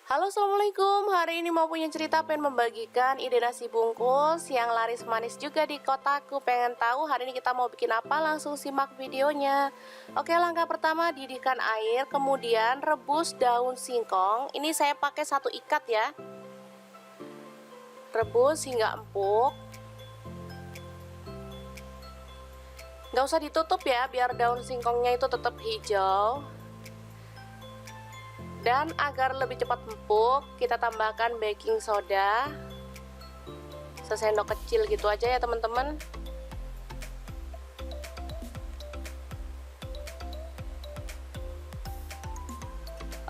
Halo, assalamualaikum. Hari ini mau punya cerita, pengen membagikan ide nasi bungkus yang laris manis juga di kotaku. Pengen tahu hari ini kita mau bikin apa? Langsung simak videonya. Oke, langkah pertama didihkan air, kemudian rebus daun singkong. Ini saya pakai 1 ikat ya. Rebus hingga empuk. Nggak usah ditutup ya, biar daun singkongnya itu tetap hijau. Dan agar lebih cepat empuk, kita tambahkan baking soda sesendok kecil gitu aja ya teman-teman.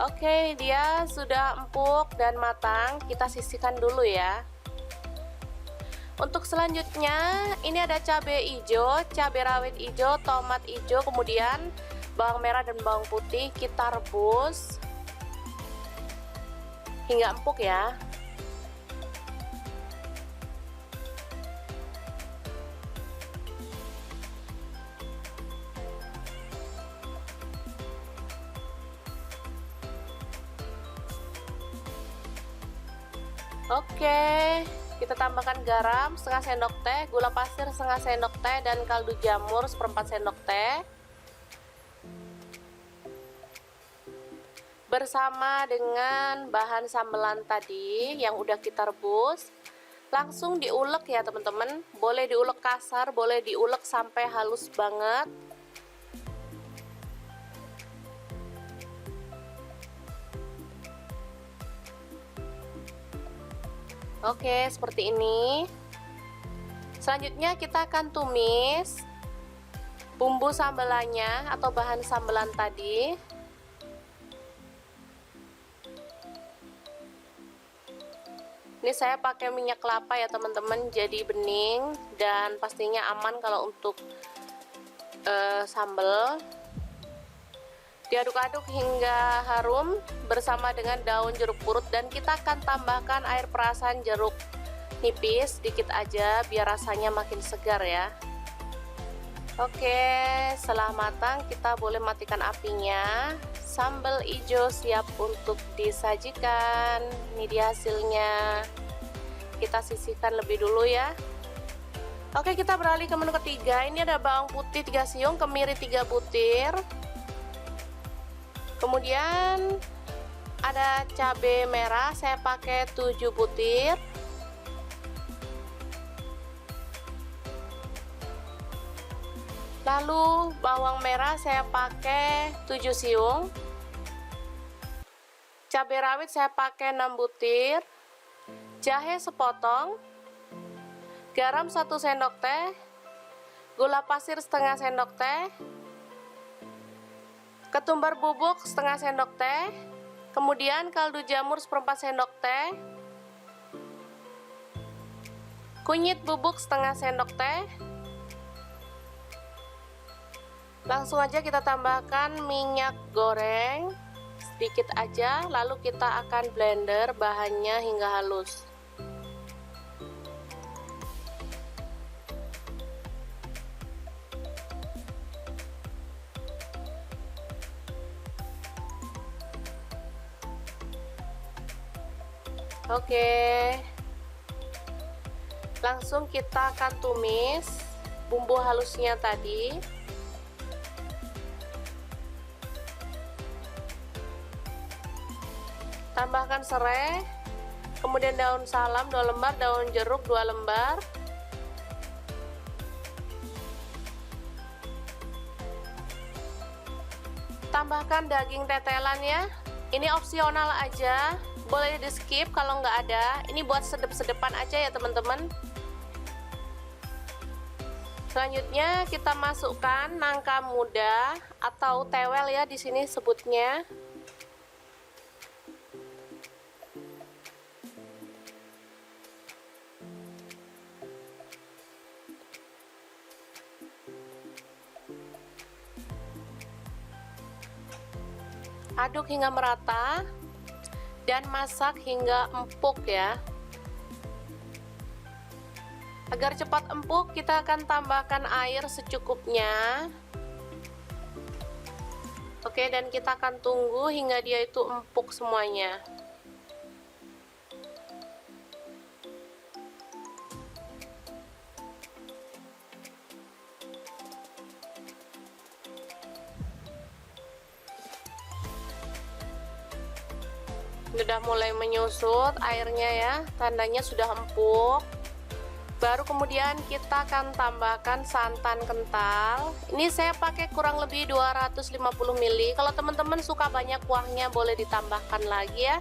Oke, dia sudah empuk dan matang, kita sisihkan dulu ya. Untuk selanjutnya, ini ada cabai hijau, cabai rawit hijau, tomat hijau, kemudian bawang merah dan bawang putih. Kita rebus hingga empuk ya. Oke, kita tambahkan garam setengah sendok teh, gula pasir setengah sendok teh, dan kaldu jamur 1/4 sendok teh. Bersama dengan bahan sambelan tadi yang udah kita rebus, langsung diulek ya teman-teman. Boleh diulek kasar, boleh diulek sampai halus banget. Oke, seperti ini. Selanjutnya kita akan tumis bumbu sambelannya atau bahan sambelan tadi. Ini saya pakai minyak kelapa ya teman-teman, jadi bening dan pastinya aman kalau untuk sambal. Diaduk-aduk hingga harum bersama dengan daun jeruk purut, dan kita akan tambahkan air perasan jeruk nipis sedikit aja biar rasanya makin segar ya. Oke, setelah matang kita boleh matikan apinya. Sambal hijau siap untuk disajikan. Ini dia hasilnya. Kita sisihkan lebih dulu ya. Oke, kita beralih ke menu ketiga. Ini ada bawang putih 3 siung, kemiri 3 butir. Kemudian ada cabai merah, saya pakai 7 butir. Lalu bawang merah saya pakai 7 siung. Cabai rawit saya pakai 6 butir. Jahe sepotong. Garam 1 sendok teh. Gula pasir setengah sendok teh. Ketumbar bubuk setengah sendok teh. Kemudian kaldu jamur 1/4 sendok teh. Kunyit bubuk setengah sendok teh. Langsung aja kita tambahkan minyak goreng sedikit aja, lalu kita akan blender bahannya hingga halus. Oke, langsung kita akan tumis bumbu halusnya tadi. Tambahkan serai, kemudian daun salam 2 lembar, daun jeruk 2 lembar. Tambahkan daging tetelan ya. Ini opsional aja, boleh di skip kalau nggak ada. Ini buat sedep-sedepan aja ya teman-teman. Selanjutnya kita masukkan nangka muda atau tewel ya di sini sebutnya. Aduk hingga merata dan masak hingga empuk ya. Agar cepat empuk, kita akan tambahkan air secukupnya. Oke, dan kita akan tunggu hingga dia itu empuk semuanya. Sudah mulai menyusut airnya ya, tandanya sudah empuk. Baru kemudian kita akan tambahkan santan kental. Ini saya pakai kurang lebih 250 ml. Kalau teman-teman suka banyak kuahnya boleh ditambahkan lagi ya.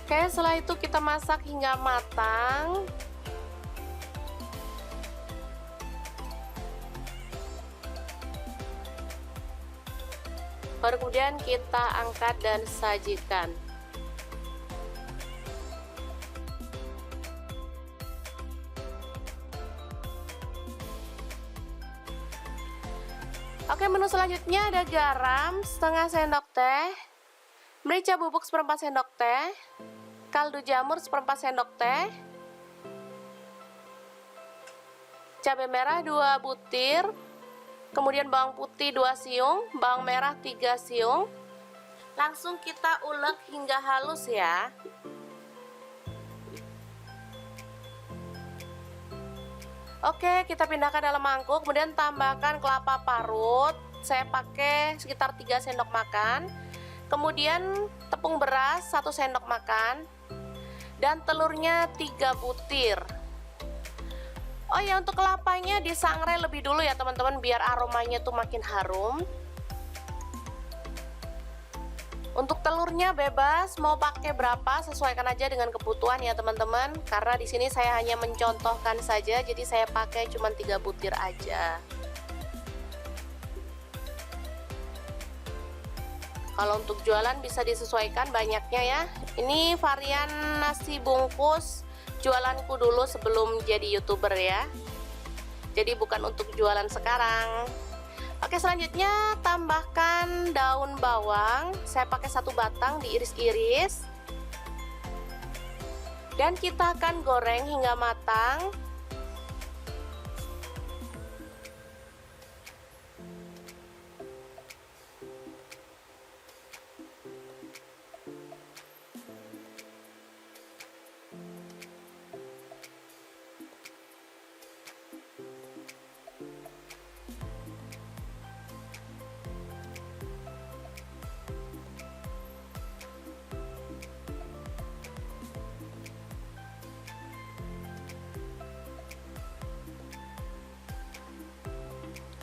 Oke, setelah itu kita masak hingga matang. Baru kemudian kita angkat dan sajikan. Oke, menu selanjutnya ada garam setengah sendok teh, merica bubuk seperempat sendok teh, kaldu jamur seperempat sendok teh, cabai merah 2 butir, kemudian bawang putih 2 siung, bawang merah 3 siung. Langsung kita ulek hingga halus ya. Oke, kita pindahkan dalam mangkuk, kemudian tambahkan kelapa parut. Saya pakai sekitar 3 sendok makan. Kemudian tepung beras 1 sendok makan. Dan telurnya 3 butir. Oh ya, untuk kelapanya disangrai lebih dulu ya teman-teman, biar aromanya tuh makin harum. Untuk telurnya bebas mau pakai berapa, sesuaikan aja dengan kebutuhan ya teman-teman. Karena di sini saya hanya mencontohkan saja, jadi saya pakai cuma 3 butir aja. Kalau untuk jualan bisa disesuaikan banyaknya ya. Ini varian nasi bungkus jualanku dulu sebelum jadi YouTuber ya. Jadi bukan untuk jualan sekarang. Oke, selanjutnya tambahkan daun bawang. Saya pakai 1 batang diiris-iris. Dan kita akan goreng hingga matang.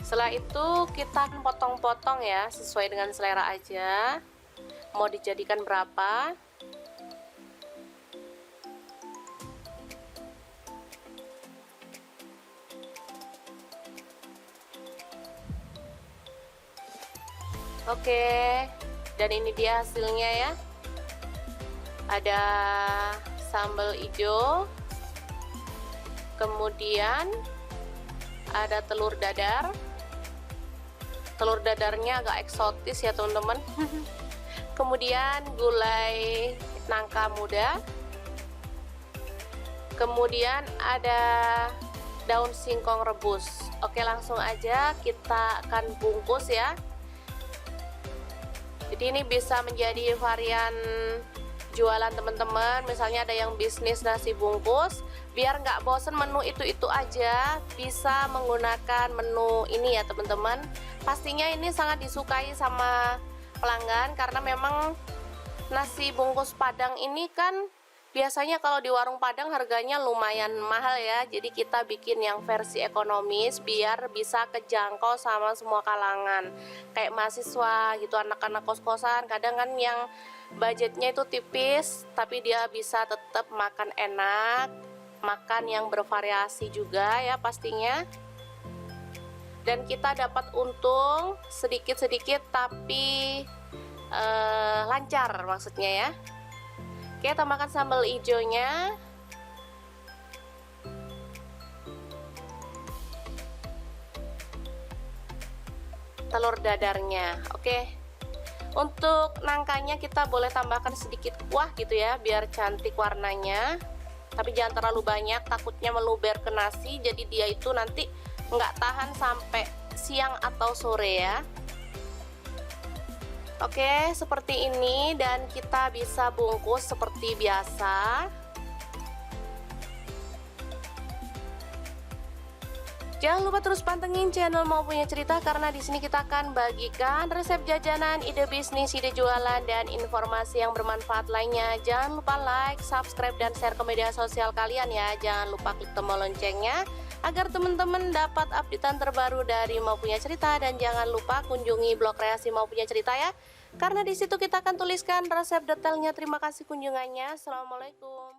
Setelah itu kita potong-potong ya, sesuai dengan selera aja. Mau dijadikan berapa? Oke, dan ini dia hasilnya ya. Ada sambal hijau, kemudian ada telur dadar. Telur dadarnya agak eksotis ya teman-teman. Kemudian gulai nangka muda. Kemudian ada daun singkong rebus. Oke, langsung aja kita akan bungkus ya. Jadi ini bisa menjadi varian jualan teman-teman. Misalnya ada yang bisnis nasi bungkus, biar nggak bosen menu itu-itu aja, bisa menggunakan menu ini ya teman-teman. Pastinya ini sangat disukai sama pelanggan karena memang nasi bungkus Padang ini kan biasanya kalau di warung Padang harganya lumayan mahal ya. Jadi kita bikin yang versi ekonomis biar bisa kejangkau sama semua kalangan. Kayak mahasiswa gitu, anak-anak kos-kosan, kadang kan yang budgetnya itu tipis tapi dia bisa tetap makan enak, makan yang bervariasi juga ya pastinya. Dan kita dapat untung sedikit-sedikit tapi lancar maksudnya ya. Oke, tambahkan sambal hijaunya. Telur dadarnya. Oke. Untuk nangkanya kita boleh tambahkan sedikit kuah gitu ya, biar cantik warnanya. Tapi jangan terlalu banyak, takutnya meluber ke nasi, jadi dia itu nanti nggak tahan sampai siang atau sore ya. Oke, seperti ini dan kita bisa bungkus seperti biasa. Jangan lupa terus pantengin channel Mau Punya Cerita karena di sini kita akan bagikan resep jajanan, ide bisnis, ide jualan, dan informasi yang bermanfaat lainnya. Jangan lupa like, subscribe, dan share ke media sosial kalian ya. Jangan lupa klik tombol loncengnya agar teman-teman dapat updatean terbaru dari Mau Punya Cerita, dan jangan lupa kunjungi blog kreasi Mau Punya Cerita ya. Karena di situ kita akan tuliskan resep detailnya. Terima kasih kunjungannya. Assalamualaikum.